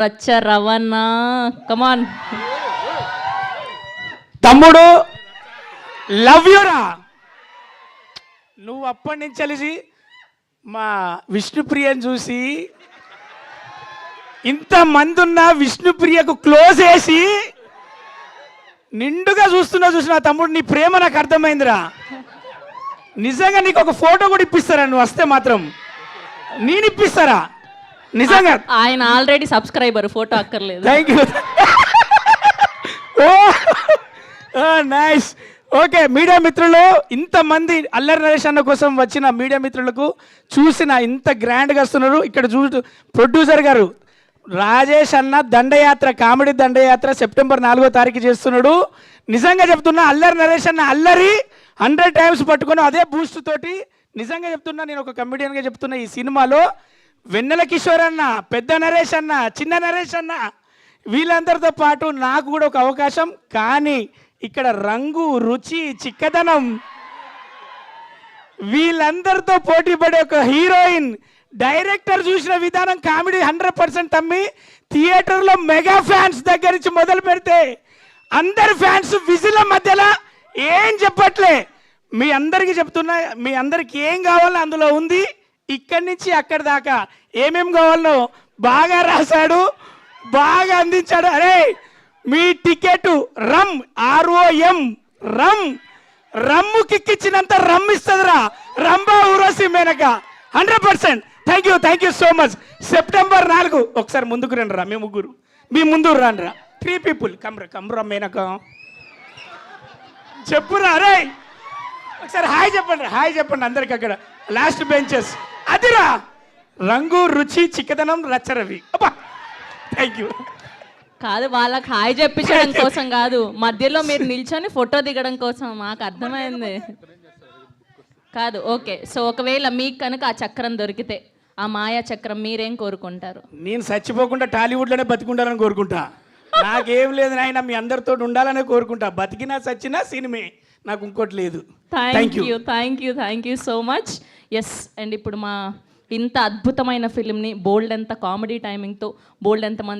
రచ్చ రవణ కమాన్ తమ్ముడు లవ్ యూరా. నువ్వు అప్పటి నుంచి కలిసి మా విష్ణుప్రియని చూసి ఇంతమంది ఉన్న విష్ణుప్రియకు క్లోజ్ చేసి నిండుగా చూసిన తమ్ముడు నీ ప్రేమ నాకు అర్థమైందిరా. నిజంగా నీకు ఒక ఫోటో కూడా ఇప్పిస్తారా నువ్వు వస్తే మాత్రం? నేను ఇప్పిస్తారా నిజంగా? ఆయన ఆల్రెడీ సబ్స్క్రైబర్, ఫోటో అక్కర్లేదు. Thank you. Nice. Okay media మిత్రులు, ఇంతమంది అల్లరి నరేష్ అన్న కోసం వచ్చిన మీడియా మిత్రులకు చూసిన ఇంత గ్రాండ్గా వస్తున్నారు. ఇక్కడ ప్రొడ్యూసర్ గారు రాజేష్ అన్న దండయాత్ర, కామెడీ దండయాత్ర సెప్టెంబర్ 4వ తారీఖు చేస్తున్నాడు. నిజంగా చెప్తున్నా అల్లరి నరేష్ అన్న అల్లరి 100 టైమ్స్ పట్టుకొని అదే బూస్ట్ తోటి నిజంగా చెప్తున్నా, నేను ఒక కమెడియన్గా చెప్తున్నా, ఈ సినిమాలో వెన్నెల కిషోర్ అన్న, పెద్ద నరేష్ అన్న, చిన్న నరేష్ అన్న వీళ్ళందరితో పాటు నాకు కూడా ఒక అవకాశం. కానీ ఇక్కడ రంగు, రుచి, చిక్కదనం వీళ్ళందరితో పోటీ పడే ఒక హీరోయిన్, డైరెక్టర్ చూసిన విధానం కామెడీ 100% అమ్మి థియేటర్లో మెగా ఫ్యాన్స్ దగ్గర నుంచి మొదలు పెడితే అందరి ఫ్యాన్స్ విజిల మధ్యలో ఏం చెప్పట్లే. మీ అందరికీ చెప్తున్నా, మీ అందరికి ఏం కావాలో అందులో ఉంది. ఇక్కడి నుంచి అక్కడి దాకా ఏమేం కావాలో బాగా రాశాడు, బాగా అందించాడు. అరే మీ ticket rum ROM rum, rum కిక్కిచ్చినంత రమ్ ఇస్తుందిరా రంభా ఊరసి Menaka 100%. Thank you so much. September 4 ఒకసారి ముందుకు రండి రా, మీ ముగ్గురు మీ ముందు రండి రా. 3 people కమ్రా మేనక చెప్పురా. అరే ఒకసారి హాయ్ చెప్పండి అందరికి అక్కడ లాస్ట్ బెంచెస్. అదిరా రంగు, రుచి, చిక్కదనం, రచ్చరవి. అబ్బా థ్యాంక్ యూ. కాదు, వాళ్ళకి హాయ్ చెప్పించడం కోసం కాదు, మధ్యలో మీరు నిల్చొని ఫోటో దిగడం కోసం. మాకు అర్థమైంది కాదు. ఓకే, సో ఒకవేళ మీకు కనుక ఆ చక్రం దొరికితే, ఆ మాయా చక్రం, మీరేం కోరుకుంటారు? నేను చచ్చిపోకుండా టాలీవుడ్లోనే బతికుండాలని కోరుకుంటా. నాకేం లేదు నాయన, మీ అందరితో ఉండాలనే కోరుకుంటా. బతికినా చచ్చినా సినిమే, నాకు ఇంకోటి లేదు. Thank you so much. Yes, and ఇప్పుడు మా ఇంత అద్భుతమైన ఫిలింని బోల్డ్ ఎంత కామెడీ టైమింగ్తో బోల్డ్ ఎంతమంది